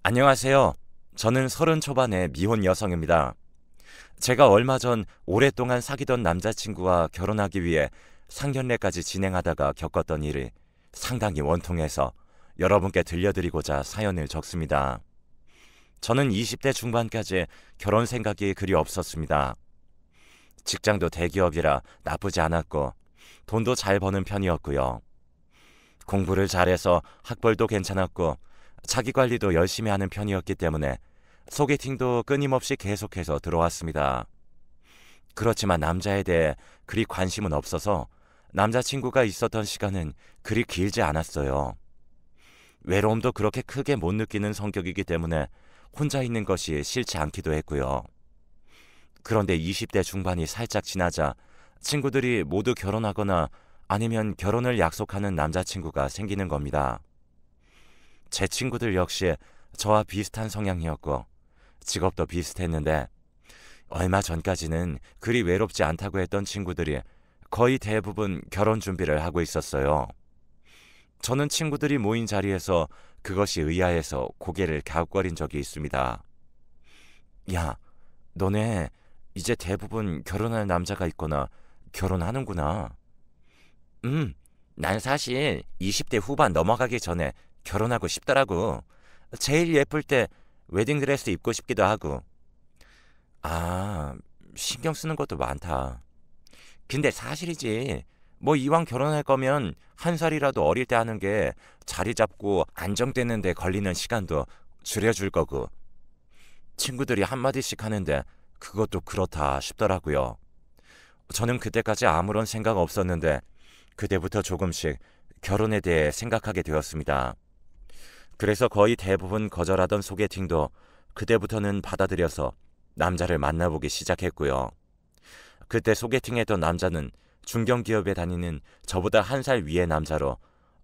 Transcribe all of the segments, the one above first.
안녕하세요. 저는 30 초반의 미혼 여성입니다. 제가 얼마 전 오랫동안 사귀던 남자친구와 결혼하기 위해 상견례까지 진행하다가 겪었던 일이 상당히 원통해서 여러분께 들려드리고자 사연을 적습니다. 저는 20대 중반까지 결혼 생각이 그리 없었습니다. 직장도 대기업이라 나쁘지 않았고 돈도 잘 버는 편이었고요. 공부를 잘해서 학벌도 괜찮았고 자기 관리도 열심히 하는 편이었기 때문에 소개팅도 끊임없이 계속해서 들어왔습니다. 그렇지만 남자에 대해 그리 관심은 없어서 남자친구가 있었던 시간은 그리 길지 않았어요. 외로움도 그렇게 크게 못 느끼는 성격이기 때문에 혼자 있는 것이 싫지 않기도 했고요. 그런데 20대 중반이 살짝 지나자 친구들이 모두 결혼하거나 아니면 결혼을 약속하는 남자친구가 생기는 겁니다. 제 친구들 역시 저와 비슷한 성향이었고 직업도 비슷했는데 얼마 전까지는 그리 외롭지 않다고 했던 친구들이 거의 대부분 결혼 준비를 하고 있었어요. 저는 친구들이 모인 자리에서 그것이 의아해서 고개를 갸웃거린 적이 있습니다. 야, 너네 이제 대부분 결혼할 남자가 있거나 결혼하는구나. 난 사실 20대 후반 넘어가기 전에 결혼하고 싶더라고. 제일 예쁠 때 웨딩드레스 입고 싶기도 하고. 아, 신경 쓰는 것도 많다. 근데 사실이지. 뭐 이왕 결혼할 거면 한 살이라도 어릴 때 하는 게 자리 잡고 안정되는 데 걸리는 시간도 줄여줄 거고. 친구들이 한마디씩 하는데 그것도 그렇다 싶더라고요. 저는 그때까지 아무런 생각 없었는데 그때부터 조금씩 결혼에 대해 생각하게 되었습니다. 그래서 거의 대부분 거절하던 소개팅도 그때부터는 받아들여서 남자를 만나보기 시작했고요. 그때 소개팅했던 남자는 중견기업에 다니는 저보다 한 살 위의 남자로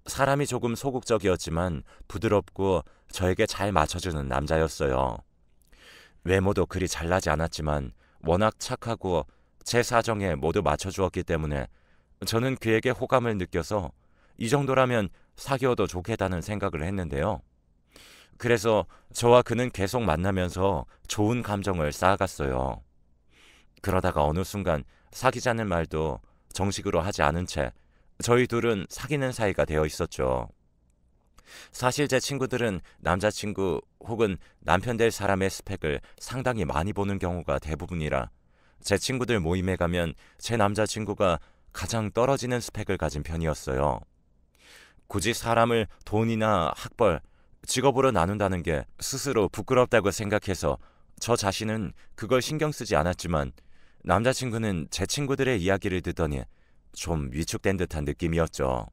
사람이 조금 소극적이었지만 부드럽고 저에게 잘 맞춰주는 남자였어요. 외모도 그리 잘나지 않았지만 워낙 착하고 제 사정에 모두 맞춰주었기 때문에 저는 그에게 호감을 느껴서 이 정도라면 사귀어도 좋겠다는 생각을 했는데요. 그래서 저와 그는 계속 만나면서 좋은 감정을 쌓아갔어요. 그러다가 어느 순간 사귀자는 말도 정식으로 하지 않은 채 저희 둘은 사귀는 사이가 되어 있었죠. 사실 제 친구들은 남자친구 혹은 남편 될 사람의 스펙을 상당히 많이 보는 경우가 대부분이라 제 친구들 모임에 가면 제 남자친구가 가장 떨어지는 스펙을 가진 편이었어요. 굳이 사람을 돈이나 학벌, 직업으로 나눈다는 게 스스로 부끄럽다고 생각해서 저 자신은 그걸 신경 쓰지 않았지만 남자친구는 제 친구들의 이야기를 듣더니 좀 위축된 듯한 느낌이었죠.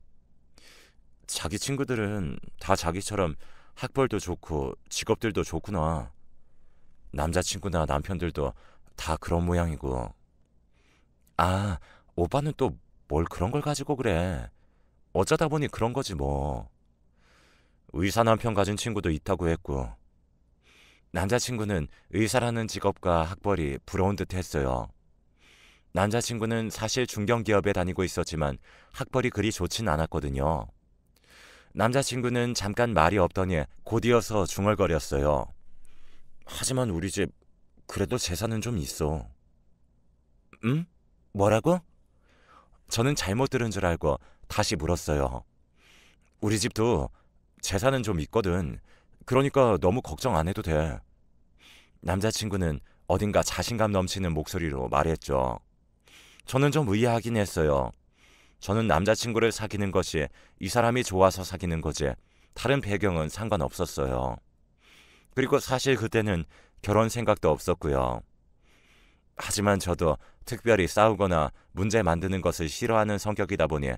자기 친구들은 다 자기처럼 학벌도 좋고 직업들도 좋구나. 남자친구나 남편들도 다 그런 모양이고. 아, 오빠는 또 뭘 그런 걸 가지고 그래. 어쩌다 보니 그런 거지 뭐. 의사 남편 가진 친구도 있다고 했고. 남자친구는 의사라는 직업과 학벌이 부러운 듯 했어요. 남자친구는 사실 중견기업에 다니고 있었지만 학벌이 그리 좋진 않았거든요. 남자친구는 잠깐 말이 없더니 곧이어서 중얼거렸어요. 하지만 우리 집 그래도 재산은 좀 있어. 응? 뭐라고? 저는 잘못 들은 줄 알고 다시 물었어요. 우리 집도 재산은 좀 있거든. 그러니까 너무 걱정 안 해도 돼. 남자친구는 어딘가 자신감 넘치는 목소리로 말했죠. 저는 좀 의아하긴 했어요. 저는 남자친구를 사귀는 것이 이 사람이 좋아서 사귀는 거지 다른 배경은 상관없었어요. 그리고 사실 그때는 결혼 생각도 없었고요. 하지만 저도 특별히 싸우거나 문제 만드는 것을 싫어하는 성격이다 보니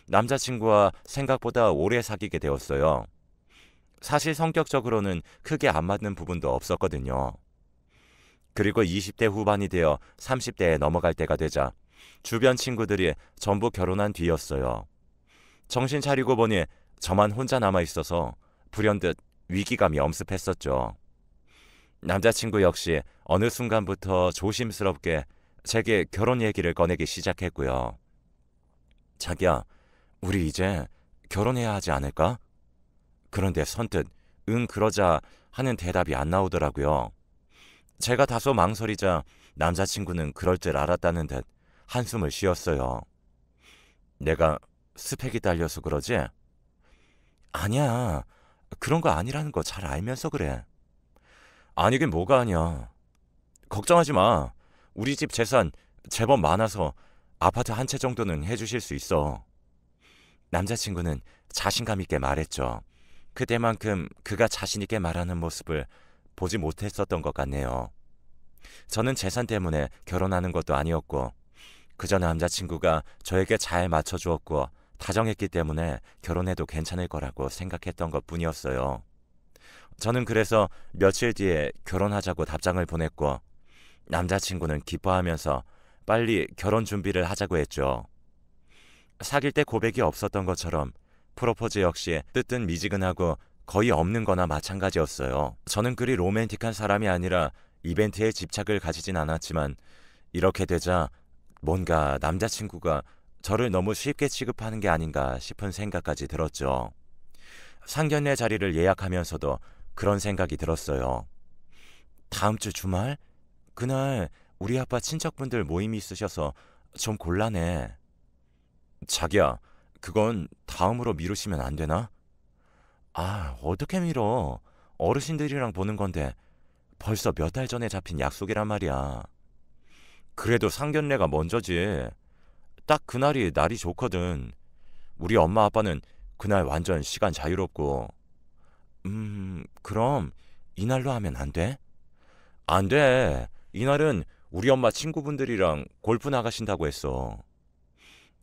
남자친구와 생각보다 오래 사귀게 되었어요. 사실 성격적으로는 크게 안 맞는 부분도 없었거든요. 그리고 20대 후반이 되어 30대에 넘어갈 때가 되자 주변 친구들이 전부 결혼한 뒤였어요. 정신 차리고 보니 저만 혼자 남아 있어서 불현듯 위기감이 엄습했었죠. 남자친구 역시 어느 순간부터 조심스럽게 제게 결혼 얘기를 꺼내기 시작했고요. 자기야, 우리 이제 결혼해야 하지 않을까? 그런데 선뜻 응 그러자 하는 대답이 안 나오더라고요. 제가 다소 망설이자 남자친구는 그럴 줄 알았다는 듯 한숨을 쉬었어요. 내가 스펙이 딸려서 그러지? 아니야. 그런 거 아니라는 거 잘 알면서 그래. 아니긴 뭐가 아니야. 걱정하지 마. 우리 집 재산 제법 많아서 아파트 한 채 정도는 해주실 수 있어. 남자친구는 자신감 있게 말했죠. 그때만큼 그가 자신 있게 말하는 모습을 보지 못했었던 것 같네요. 저는 재산 때문에 결혼하는 것도 아니었고 그저 남자친구가 저에게 잘 맞춰주었고 다정했기 때문에 결혼해도 괜찮을 거라고 생각했던 것뿐이었어요. 저는 그래서 며칠 뒤에 결혼하자고 답장을 보냈고 남자친구는 기뻐하면서 빨리 결혼 준비를 하자고 했죠. 사귈 때 고백이 없었던 것처럼 프로포즈 역시 뜻은 미지근하고 거의 없는 거나 마찬가지였어요. 저는 그리 로맨틱한 사람이 아니라 이벤트에 집착을 가지진 않았지만 이렇게 되자 뭔가 남자친구가 저를 너무 쉽게 취급하는 게 아닌가 싶은 생각까지 들었죠. 상견례 자리를 예약하면서도 그런 생각이 들었어요. 다음 주 주말? 그날 우리 아빠 친척분들 모임이 있으셔서 좀 곤란해. 자기야, 그건 다음으로 미루시면 안 되나? 아, 어떻게 미뤄? 어르신들이랑 보는 건데 벌써 몇 달 전에 잡힌 약속이란 말이야. 그래도 상견례가 먼저지. 딱 그날이 날이 좋거든. 우리 엄마 아빠는 그날 완전 시간 자유롭고. 그럼 이날로 하면 안 돼? 안 돼. 이날은 우리 엄마 친구분들이랑 골프 나가신다고 했어.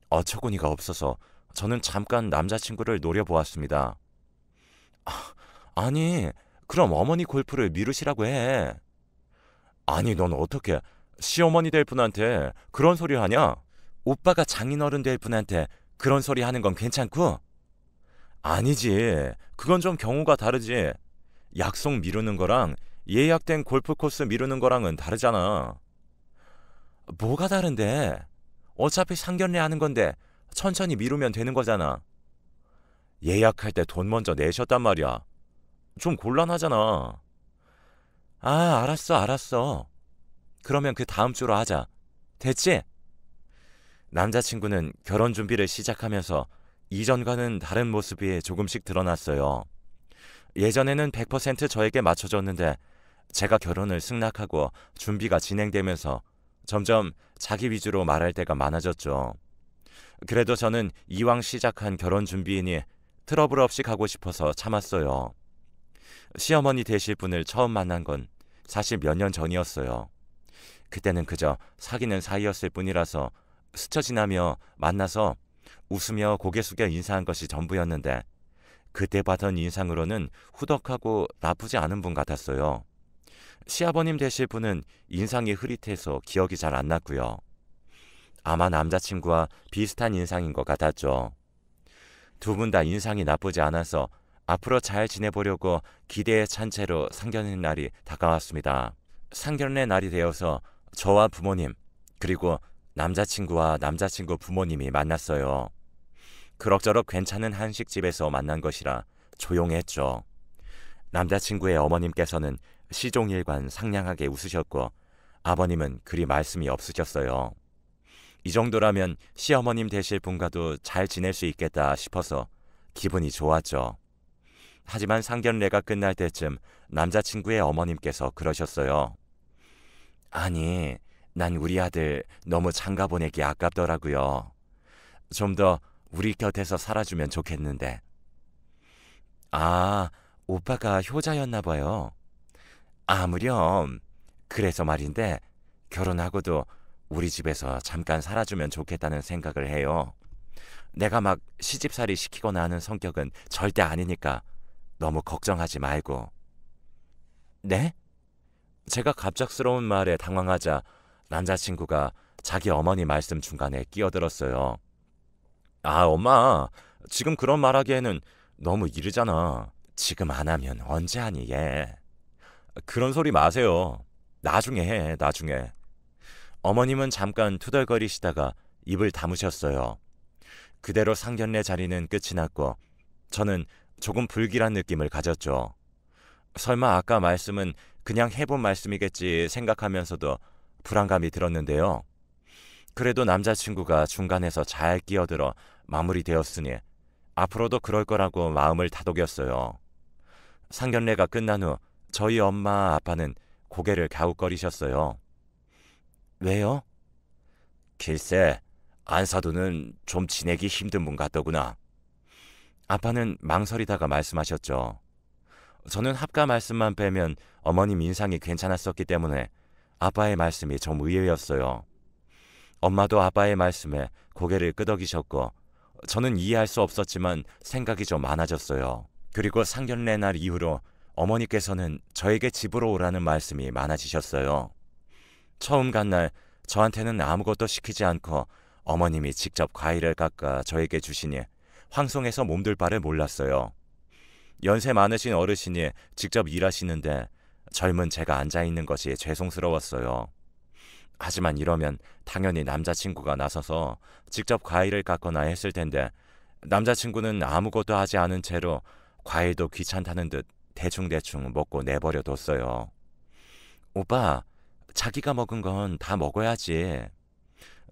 어처구니가 없어서 저는 잠깐 남자친구를 노려보았습니다. 아니, 그럼 어머니 골프를 미루시라고 해. 아니, 넌 어떻게 시어머니 될 분한테 그런 소리 하냐? 오빠가 장인어른 될 분한테 그런 소리 하는 건 괜찮고? 아니지. 그건 좀 경우가 다르지. 약속 미루는 거랑 예약된 골프 코스 미루는 거랑은 다르잖아. 뭐가 다른데? 어차피 상견례 하는 건데 천천히 미루면 되는 거잖아. 예약할 때 돈 먼저 내셨단 말이야. 좀 곤란하잖아. 아, 알았어. 그러면 그 다음 주로 하자. 됐지? 남자친구는 결혼 준비를 시작하면서 이전과는 다른 모습이 조금씩 드러났어요. 예전에는 100% 저에게 맞춰줬는데 제가 결혼을 승낙하고 준비가 진행되면서 점점 자기 위주로 말할 때가 많아졌죠. 그래도 저는 이왕 시작한 결혼 준비이니 트러블 없이 가고 싶어서 참았어요. 시어머니 되실 분을 처음 만난 건 사실 몇 년 전이었어요. 그때는 그저 사귀는 사이였을 뿐이라서 스쳐 지나며 만나서 웃으며 고개 숙여 인사한 것이 전부였는데 그때 받은 인상으로는 후덕하고 나쁘지 않은 분 같았어요. 시아버님 되실 분은 인상이 흐릿해서 기억이 잘 안 났고요. 아마 남자친구와 비슷한 인상인 것 같았죠. 두 분 다 인상이 나쁘지 않아서 앞으로 잘 지내보려고 기대에 찬 채로 상견례 날이 다가왔습니다. 상견례 날이 되어서 저와 부모님 그리고 남자친구와 남자친구 부모님이 만났어요. 그럭저럭 괜찮은 한식집에서 만난 것이라 조용했죠. 남자친구의 어머님께서는 시종일관 상냥하게 웃으셨고 아버님은 그리 말씀이 없으셨어요. 이 정도라면 시어머님 되실 분과도 잘 지낼 수 있겠다 싶어서 기분이 좋았죠. 하지만 상견례가 끝날 때쯤 남자친구의 어머님께서 그러셨어요. 아니, 난 우리 아들 너무 장가 보내기 아깝더라고요. 좀 더 우리 곁에서 살아주면 좋겠는데. 아, 오빠가 효자였나 봐요. 아무렴. 그래서 말인데 결혼하고도 우리 집에서 잠깐 살아주면 좋겠다는 생각을 해요. 내가 막 시집살이 시키거나 하는 성격은 절대 아니니까 너무 걱정하지 말고. 네? 제가 갑작스러운 말에 당황하자 남자친구가 자기 어머니 말씀 중간에 끼어들었어요. 아, 엄마, 지금 그런 말하기에는 너무 이르잖아. 지금 안 하면 언제 하니, 얘. 그런 소리 마세요. 나중에 해, 나중에. 어머님은 잠깐 투덜거리시다가 입을 다무셨어요. 그대로 상견례 자리는 끝이 났고 저는 조금 불길한 느낌을 가졌죠. 설마 아까 말씀은 그냥 해본 말씀이겠지 생각하면서도 불안감이 들었는데요. 그래도 남자친구가 중간에서 잘 끼어들어 마무리되었으니 앞으로도 그럴 거라고 마음을 다독였어요. 상견례가 끝난 후 저희 엄마 아빠는 고개를 갸웃거리셨어요. 왜요? 글쎄, 안사도는 좀 지내기 힘든 분 같더구나. 아빠는 망설이다가 말씀하셨죠. 저는 합가 말씀만 빼면 어머님 인상이 괜찮았었기 때문에 아빠의 말씀이 좀 의외였어요. 엄마도 아빠의 말씀에 고개를 끄덕이셨고 저는 이해할 수 없었지만 생각이 좀 많아졌어요. 그리고 상견례 날 이후로 어머니께서는 저에게 집으로 오라는 말씀이 많아지셨어요. 처음 간 날 저한테는 아무것도 시키지 않고 어머님이 직접 과일을 깎아 저에게 주시니 황송해서 몸둘 바를 몰랐어요. 연세 많으신 어르신이 직접 일하시는데 젊은 제가 앉아있는 것이 죄송스러웠어요. 하지만 이러면 당연히 남자친구가 나서서 직접 과일을 깎거나 했을 텐데 남자친구는 아무것도 하지 않은 채로 과일도 귀찮다는 듯 대충대충 먹고 내버려 뒀어요. 오빠, 자기가 먹은 건 다 먹어야지.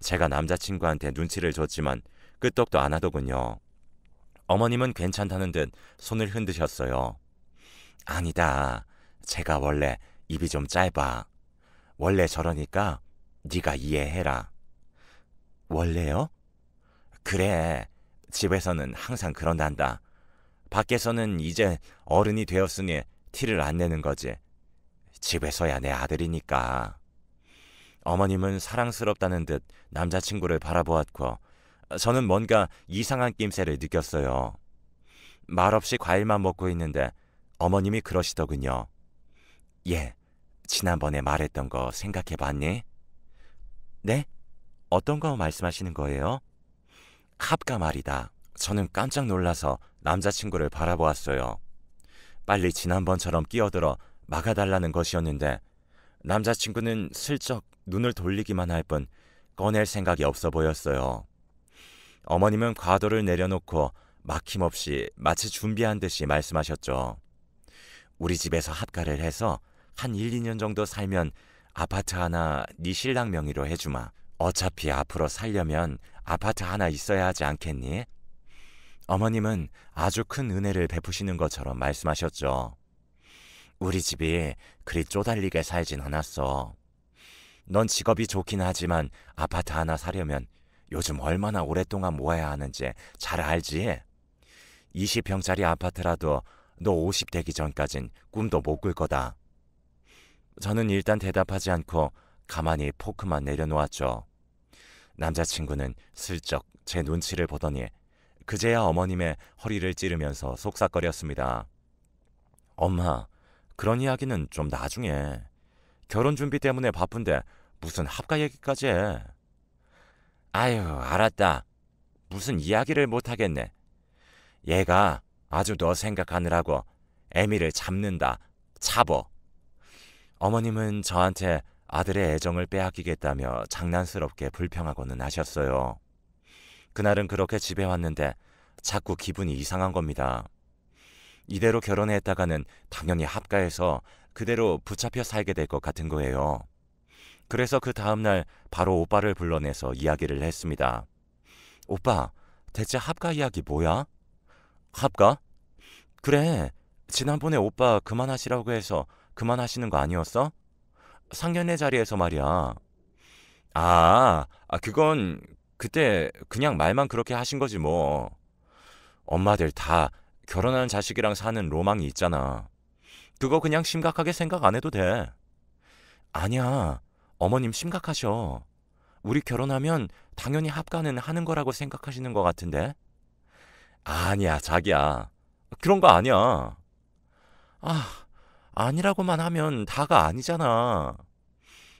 제가 남자친구한테 눈치를 줬지만 끄떡도 안 하더군요. 어머님은 괜찮다는 듯 손을 흔드셨어요. 아니다. 제가 원래 입이 좀 짧아. 원래 저러니까 네가 이해해라. 원래요? 그래. 집에서는 항상 그런단다. 밖에서는 이제 어른이 되었으니 티를 안 내는 거지. 집에서야 내 아들이니까. 어머님은 사랑스럽다는 듯 남자친구를 바라보았고 저는 뭔가 이상한 낌새를 느꼈어요. 말없이 과일만 먹고 있는데 어머님이 그러시더군요. 얘, 지난번에 말했던 거 생각해봤니? 네? 어떤 거 말씀하시는 거예요? 합가 말이다. 저는 깜짝 놀라서 남자친구를 바라보았어요. 빨리 지난번처럼 끼어들어 막아달라는 것이었는데 남자친구는 슬쩍 눈을 돌리기만 할 뿐 꺼낼 생각이 없어 보였어요. 어머님은 과도를 내려놓고 막힘없이 마치 준비한 듯이 말씀하셨죠. 우리 집에서 합가를 해서 한 1, 2년 정도 살면 아파트 하나 네 신랑 명의로 해주마. 어차피 앞으로 살려면 아파트 하나 있어야 하지 않겠니? 어머님은 아주 큰 은혜를 베푸시는 것처럼 말씀하셨죠. 우리 집이 그리 쪼달리게 살진 않았어. 넌 직업이 좋긴 하지만 아파트 하나 사려면 요즘 얼마나 오랫동안 모아야 하는지 잘 알지? 20평짜리 아파트라도 너 50 되기 전까진 꿈도 못 꿀 거다. 저는 일단 대답하지 않고 가만히 포크만 내려놓았죠. 남자친구는 슬쩍 제 눈치를 보더니 그제야 어머님의 허리를 찌르면서 속삭거렸습니다. 엄마, 그런 이야기는 좀 나중에. 결혼 준비 때문에 바쁜데 무슨 합가 얘기까지 해. 아유, 알았다. 무슨 이야기를 못하겠네. 얘가 아주 너 생각하느라고 애미를 잡는다. 잡어. 어머님은 저한테 아들의 애정을 빼앗기겠다며 장난스럽게 불평하고는 하셨어요. 그날은 그렇게 집에 왔는데 자꾸 기분이 이상한 겁니다. 이대로 결혼했다가는 당연히 합가해서 그대로 붙잡혀 살게 될 것 같은 거예요. 그래서 그 다음날 바로 오빠를 불러내서 이야기를 했습니다. 오빠, 대체 합가 이야기 뭐야? 합가? 그래, 지난번에 오빠 그만하시라고 해서 그만하시는 거 아니었어? 상견례 자리에서 말이야. 그건 그때 그냥 말만 그렇게 하신 거지 뭐. 엄마들 다 결혼한 자식이랑 사는 로망이 있잖아. 그거 그냥 심각하게 생각 안 해도 돼. 아니야, 어머님 심각하셔. 우리 결혼하면 당연히 합가는 하는 거라고 생각하시는 것 같은데. 아니야, 자기야. 그런 거 아니야. 아니라고만 하면 다가 아니잖아.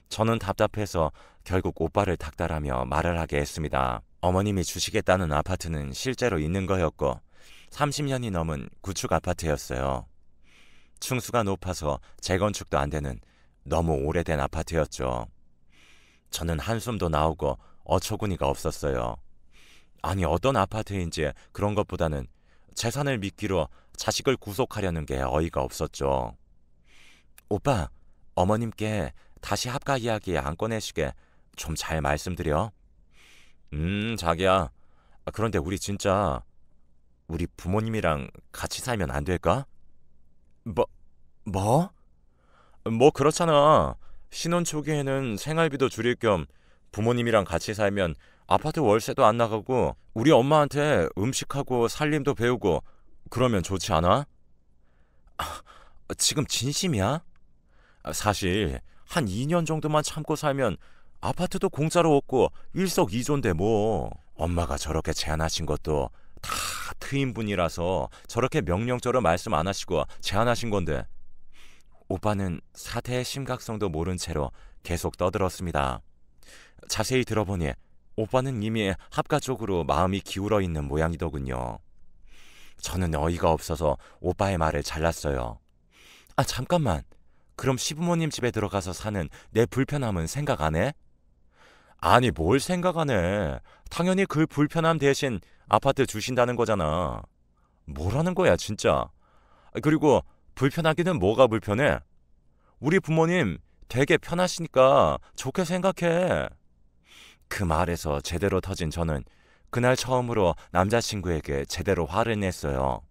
저는 답답해서 결국 오빠를 닥달하며 말을 하게 했습니다. 어머님이 주시겠다는 아파트는 실제로 있는 거였고 30년이 넘은 구축 아파트였어요. 층수가 높아서 재건축도 안 되는 너무 오래된 아파트였죠. 저는 한숨도 나오고 어처구니가 없었어요. 아니, 어떤 아파트인지 그런 것보다는 재산을 미끼로 자식을 구속하려는 게 어이가 없었죠. 오빠, 어머님께 다시 합가 이야기 안 꺼내시게 좀 잘 말씀드려. 자기야. 그런데 우리 부모님이랑 같이 살면 안 될까? 뭐, 뭐? 뭐 그렇잖아. 신혼 초기에는 생활비도 줄일 겸 부모님이랑 같이 살면 아파트 월세도 안 나가고 우리 엄마한테 음식하고 살림도 배우고 그러면 좋지 않아? 지금 진심이야? 사실 한 2년 정도만 참고 살면 아파트도 공짜로 얻고 일석이조인데 뭐. 엄마가 저렇게 제안하신 것도 다 트임분이라서 저렇게 명령처럼 말씀 안 하시고 제안하신 건데. 오빠는 사태의 심각성도 모른 채로 계속 떠들었습니다. 자세히 들어보니 오빠는 이미 합가 쪽으로 마음이 기울어 있는 모양이더군요. 저는 어이가 없어서 오빠의 말을 잘랐어요. 잠깐만. 그럼 시부모님 집에 들어가서 사는 내 불편함은 생각 안 해? 아니, 뭘 생각 안 해. 당연히 그 불편함 대신 아파트 주신다는 거잖아. 뭐라는 거야, 진짜. 그리고 불편하기는 뭐가 불편해? 우리 부모님 되게 편하시니까 좋게 생각해. 그 말에서 제대로 터진 저는 그날 처음으로 남자친구에게 제대로 화를 냈어요.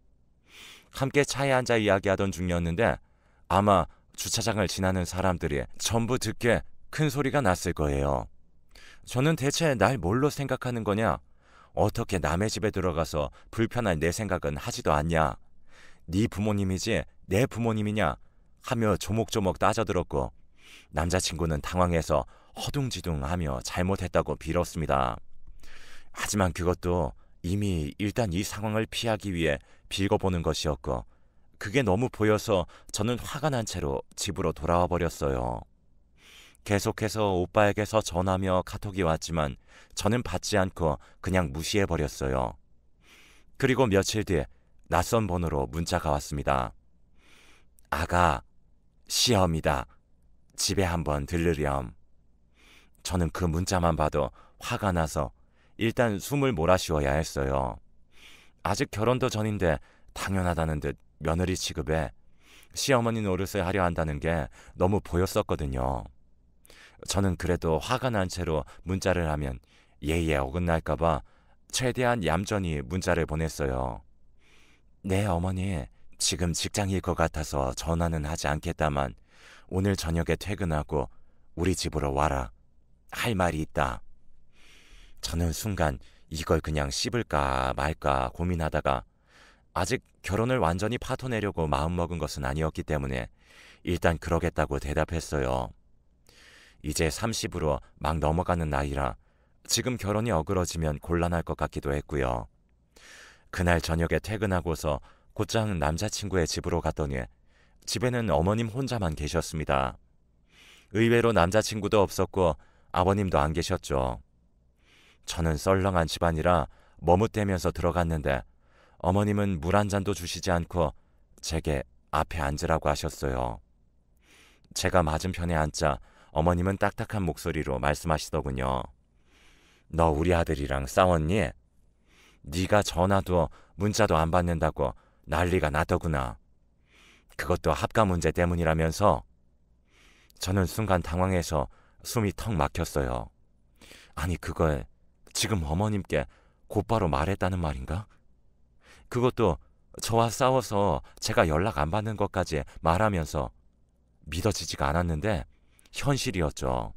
함께 차에 앉아 이야기하던 중이었는데 아마 주차장을 지나는 사람들이 전부 듣게 큰 소리가 났을 거예요. 저는 대체 날 뭘로 생각하는 거냐? 어떻게 남의 집에 들어가서 불편할 내 생각은 하지도 않냐? 네 부모님이지 내 부모님이냐? 하며 조목조목 따져들었고 남자친구는 당황해서 허둥지둥하며 잘못했다고 빌었습니다. 하지만 그것도 이미 일단 이 상황을 피하기 위해 빌고보는 것이었고 그게 너무 보여서 저는 화가 난 채로 집으로 돌아와 버렸어요. 계속해서 오빠에게서 전화며 카톡이 왔지만 저는 받지 않고 그냥 무시해버렸어요. 그리고 며칠 뒤에 낯선 번호로 문자가 왔습니다. 아가, 시험이다. 집에 한번 들르렴. 저는 그 문자만 봐도 화가 나서 일단 숨을 몰아쉬어야 했어요. 아직 결혼도 전인데 당연하다는 듯 며느리 취급에 시어머니 노릇을 하려 한다는 게 너무 보였었거든요. 저는 그래도 화가 난 채로 문자를 하면 예의에 어긋날까봐 최대한 얌전히 문자를 보냈어요. 네, 어머니. 지금 직장일 것 같아서 전화는 하지 않겠다만 오늘 저녁에 퇴근하고 우리 집으로 와라. 할 말이 있다. 저는 순간 이걸 그냥 씹을까 말까 고민하다가 아직 결혼을 완전히 파토내려고 마음먹은 것은 아니었기 때문에 일단 그러겠다고 대답했어요. 이제 30으로 막 넘어가는 나이라 지금 결혼이 어그러지면 곤란할 것 같기도 했고요. 그날 저녁에 퇴근하고서 곧장 남자친구의 집으로 갔더니 집에는 어머님 혼자만 계셨습니다. 의외로 남자친구도 없었고 아버님도 안 계셨죠. 저는 썰렁한 집안이라 머뭇대면서 들어갔는데 어머님은 물 한 잔도 주시지 않고 제게 앞에 앉으라고 하셨어요. 제가 맞은편에 앉자 어머님은 딱딱한 목소리로 말씀하시더군요. 너 우리 아들이랑 싸웠니? 네가 전화도 문자도 안 받는다고 난리가 나더구나. 그것도 합가 문제 때문이라면서. 저는 순간 당황해서 숨이 턱 막혔어요. 아니, 그걸 지금 어머님께 곧바로 말했다는 말인가? 그것도 저와 싸워서 제가 연락 안 받는 것까지 말하면서. 믿어지지가 않았는데 현실이었죠.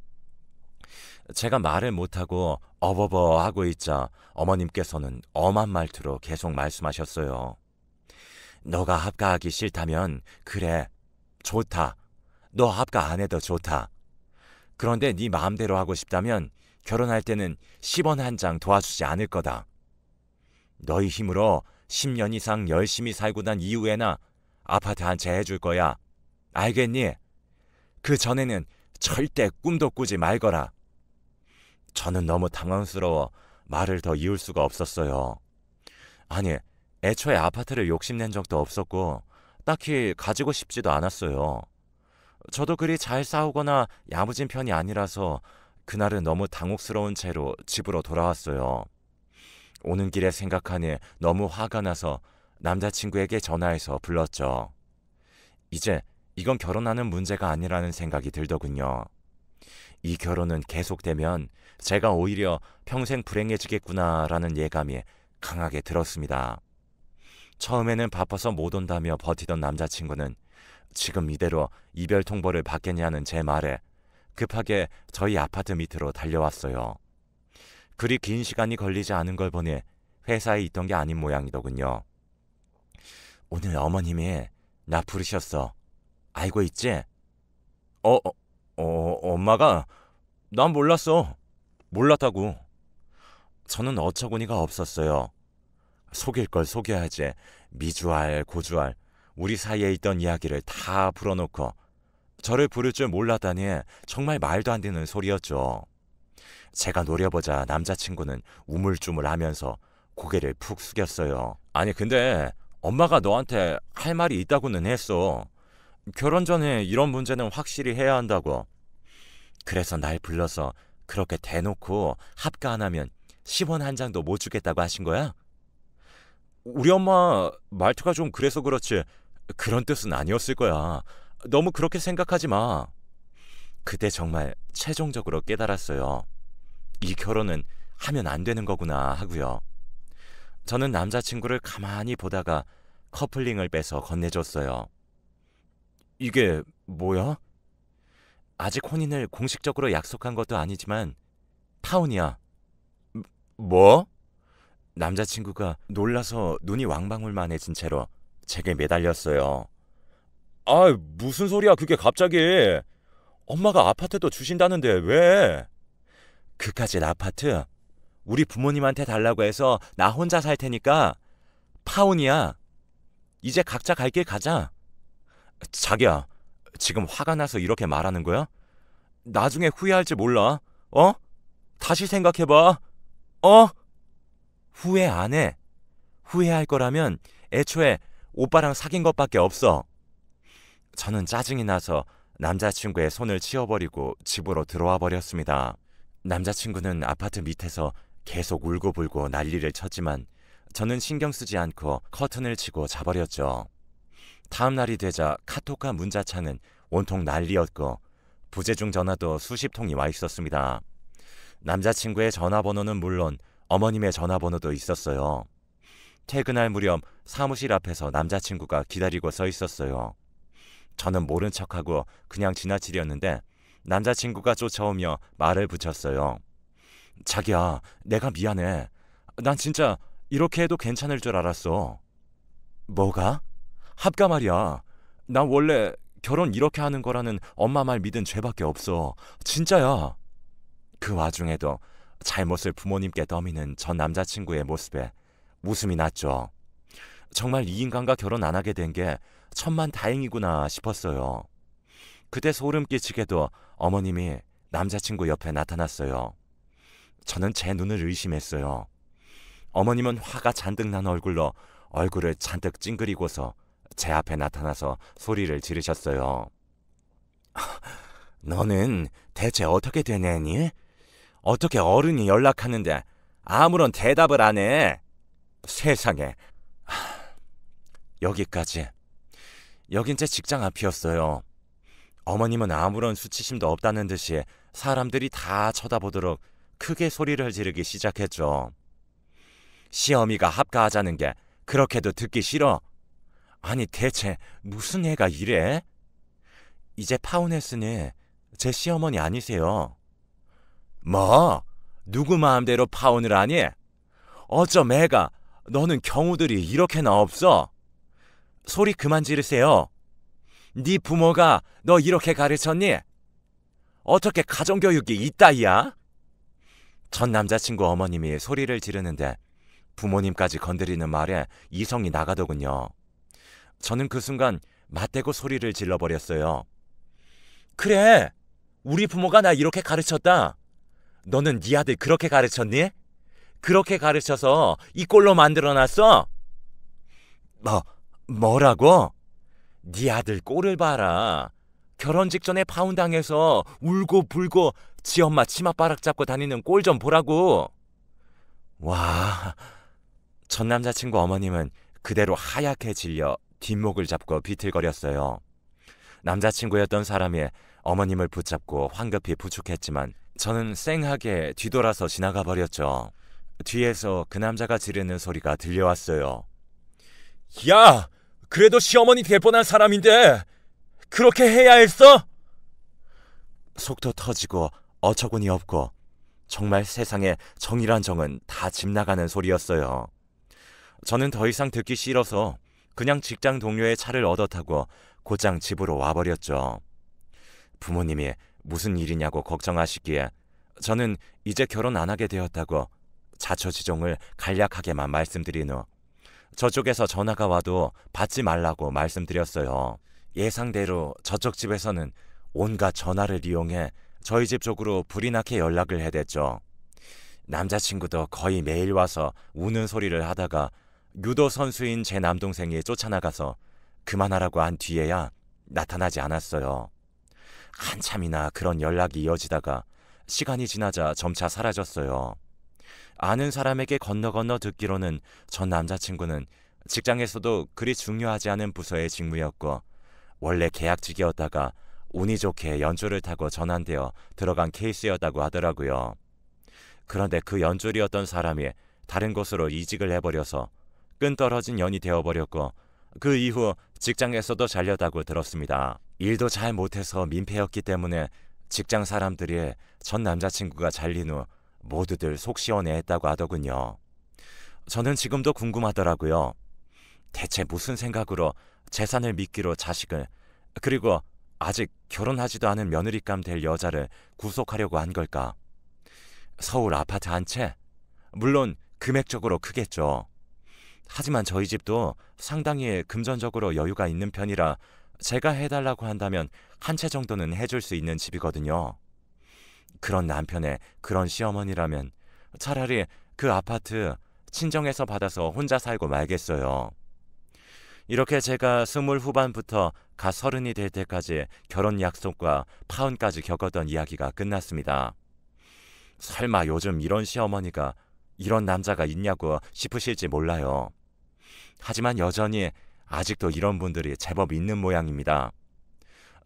제가 말을 못하고 어버버 하고 있자 어머님께서는 엄한 말투로 계속 말씀하셨어요. 너가 합가하기 싫다면 그래, 좋다. 너 합가 안 해도 좋다. 그런데 네 마음대로 하고 싶다면 결혼할 때는 10원 한 장 도와주지 않을 거다. 너희 힘으로 10년 이상 열심히 살고 난 이후에나 아파트 한 채 해줄 거야. 알겠니? 그 전에는 절대 꿈도 꾸지 말거라. 저는 너무 당황스러워 말을 더 이을 수가 없었어요. 아니, 애초에 아파트를 욕심낸 적도 없었고 딱히 가지고 싶지도 않았어요. 저도 그리 잘 싸우거나 야무진 편이 아니라서 그날은 너무 당혹스러운 채로 집으로 돌아왔어요. 오는 길에 생각하니 너무 화가 나서 남자친구에게 전화해서 불렀죠. 이제 이건 결혼하는 문제가 아니라는 생각이 들더군요. 이 결혼은 계속되면 제가 오히려 평생 불행해지겠구나라는 예감이 강하게 들었습니다. 처음에는 바빠서 못 온다며 버티던 남자친구는 지금 이대로 이별 통보를 받겠냐는 제 말에 급하게 저희 아파트 밑으로 달려왔어요. 그리 긴 시간이 걸리지 않은 걸 보니 회사에 있던 게 아닌 모양이더군요. 오늘 어머님이 나 부르셨어. 알고 있지? 엄마가? 난 몰랐어. 몰랐다고. 저는 어처구니가 없었어요. 속일 걸 속여야지. 미주알, 고주알, 우리 사이에 있던 이야기를 다 불어놓고 저를 부를 줄 몰랐다니 정말 말도 안 되는 소리였죠. 제가 노려보자 남자친구는 우물쭈물하면서 고개를 푹 숙였어요. 아니 근데 엄마가 너한테 할 말이 있다고는 했어. 결혼 전에 이런 문제는 확실히 해야 한다고. 그래서 날 불러서 그렇게 대놓고 합가 안 하면 10원 한 장도 못 주겠다고 하신 거야? 우리 엄마 말투가 좀 그래서 그렇지 그런 뜻은 아니었을 거야. 너무 그렇게 생각하지 마. 그때 정말 최종적으로 깨달았어요. 이 결혼은 하면 안 되는 거구나 하고요. 저는 남자친구를 가만히 보다가 커플링을 빼서 건네줬어요. 이게 뭐야? 아직 혼인을 공식적으로 약속한 것도 아니지만 파혼이야. 뭐? 남자친구가 놀라서 눈이 왕방울만해진 채로 제게 매달렸어요. 아, 무슨 소리야 그게 갑자기. 엄마가 아파트도 주신다는데 왜? 그까짓 아파트 우리 부모님한테 달라고 해서 나 혼자 살 테니까 파혼이야. 이제 각자 갈 길 가자. 자기야, 지금 화가 나서 이렇게 말하는 거야? 나중에 후회할지 몰라. 어? 다시 생각해봐. 어? 후회 안 해. 후회할 거라면 애초에 오빠랑 사귄 것밖에 없어. 저는 짜증이 나서 남자친구의 손을 치워버리고 집으로 들어와 버렸습니다. 남자친구는 아파트 밑에서 계속 울고불고 난리를 쳤지만 저는 신경 쓰지 않고 커튼을 치고 자버렸죠. 다음 날이 되자 카톡과 문자창은 온통 난리였고 부재중 전화도 수십 통이 와 있었습니다. 남자친구의 전화번호는 물론 어머님의 전화번호도 있었어요. 퇴근할 무렵 사무실 앞에서 남자친구가 기다리고 서 있었어요. 저는 모른 척하고 그냥 지나치려는데 남자친구가 쫓아오며 말을 붙였어요. 자기야, 내가 미안해. 난 진짜 이렇게 해도 괜찮을 줄 알았어. 뭐가? 합가 말이야. 난 원래 결혼 이렇게 하는 거라는 엄마 말 믿은 죄밖에 없어. 진짜야. 그 와중에도 잘못을 부모님께 떠미는 전 남자친구의 모습에 웃음이 났죠. 정말 이 인간과 결혼 안 하게 된 게 천만 다행이구나 싶었어요. 그때 소름 끼치게도 어머님이 남자친구 옆에 나타났어요. 저는 제 눈을 의심했어요. 어머님은 화가 잔뜩 난 얼굴로 얼굴을 잔뜩 찡그리고서 제 앞에 나타나서 소리를 지르셨어요. 너는 대체 어떻게 된 애니? 어떻게 어른이 연락하는데 아무런 대답을 안 해? 세상에. 여기까지. 여긴 제 직장 앞이었어요. 어머님은 아무런 수치심도 없다는 듯이 사람들이 다 쳐다보도록 크게 소리를 지르기 시작했죠. 시어미가 합가하자는 게 그렇게도 듣기 싫어? 아니 대체 무슨 애가 이래? 이제 파혼했으니 제 시어머니 아니세요. 뭐? 누구 마음대로 파혼을 하니? 어쩜 애가 너는 경우들이 이렇게나 없어? 소리 그만 지르세요. 네 부모가 너 이렇게 가르쳤니? 어떻게 가정교육이 이따위야? 전 남자친구 어머님이 소리를 지르는데 부모님까지 건드리는 말에 이성이 나가더군요. 저는 그 순간 맞대고 소리를 질러버렸어요. 그래, 우리 부모가 나 이렇게 가르쳤다. 너는 네 아들 그렇게 가르쳤니? 그렇게 가르쳐서 이 꼴로 만들어놨어? 뭐라고? 네 아들 꼴을 봐라. 결혼 직전에 파혼당해서 울고 불고 지 엄마 치맛바락 잡고 다니는 꼴 좀 보라고. 와, 전 남자친구 어머님은 그대로 하얗게 질려 뒷목을 잡고 비틀거렸어요. 남자친구였던 사람이 어머님을 붙잡고 황급히 부축했지만 저는 쌩하게 뒤돌아서 지나가 버렸죠. 뒤에서 그 남자가 지르는 소리가 들려왔어요. 야, 그래도 시어머니 될 뻔한 사람인데 그렇게 해야 했어? 속도 터지고 어처구니 없고 정말 세상에 정이란 정은 다 집 나가는 소리였어요. 저는 더 이상 듣기 싫어서 그냥 직장 동료의 차를 얻어 타고 곧장 집으로 와버렸죠. 부모님이 무슨 일이냐고 걱정하시기에 저는 이제 결혼 안 하게 되었다고 자초지종을 간략하게만 말씀드린 후 저쪽에서 전화가 와도 받지 말라고 말씀드렸어요. 예상대로 저쪽 집에서는 온갖 전화를 이용해 저희 집 쪽으로 불이 나게 연락을 해댔죠. 남자친구도 거의 매일 와서 우는 소리를 하다가 유도 선수인 제 남동생이 쫓아나가서 그만하라고 한 뒤에야 나타나지 않았어요. 한참이나 그런 연락이 이어지다가 시간이 지나자 점차 사라졌어요. 아는 사람에게 건너 듣기로는 전 남자친구는 직장에서도 그리 중요하지 않은 부서의 직무였고 원래 계약직이었다가 운이 좋게 연줄을 타고 전환되어 들어간 케이스였다고 하더라고요. 그런데 그 연줄이었던 사람이 다른 곳으로 이직을 해버려서 끈 떨어진 연이 되어버렸고 그 이후 직장에서도 잘렸다고 들었습니다. 일도 잘 못해서 민폐였기 때문에 직장 사람들이 전 남자친구가 잘린 후 모두들 속 시원해했다고 하더군요. 저는 지금도 궁금하더라고요. 대체 무슨 생각으로 재산을 미끼로 자식을 그리고 아직 결혼하지도 않은 며느리감 될 여자를 구속하려고 한 걸까? 서울 아파트 한 채? 물론 금액적으로 크겠죠. 하지만 저희 집도 상당히 금전적으로 여유가 있는 편이라 제가 해달라고 한다면 한 채 정도는 해줄 수 있는 집이거든요. 그런 남편의 그런 시어머니라면 차라리 그 아파트 친정에서 받아서 혼자 살고 말겠어요. 이렇게 제가 20 후반부터 갓 30이 될 때까지 결혼 약속과 파혼까지 겪었던 이야기가 끝났습니다. 설마 요즘 이런 시어머니가 이런 남자가 있냐고 싶으실지 몰라요. 하지만 여전히 아직도 이런 분들이 제법 있는 모양입니다.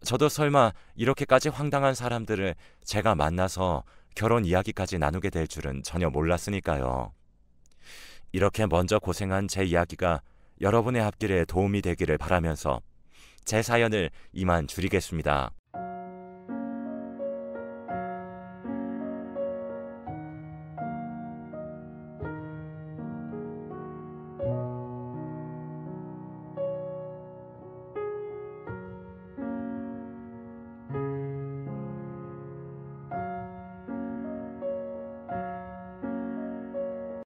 저도 설마 이렇게까지 황당한 사람들을 제가 만나서 결혼 이야기까지 나누게 될 줄은 전혀 몰랐으니까요. 이렇게 먼저 고생한 제 이야기가 여러분의 앞길에 도움이 되기를 바라면서 제 사연을 이만 줄이겠습니다.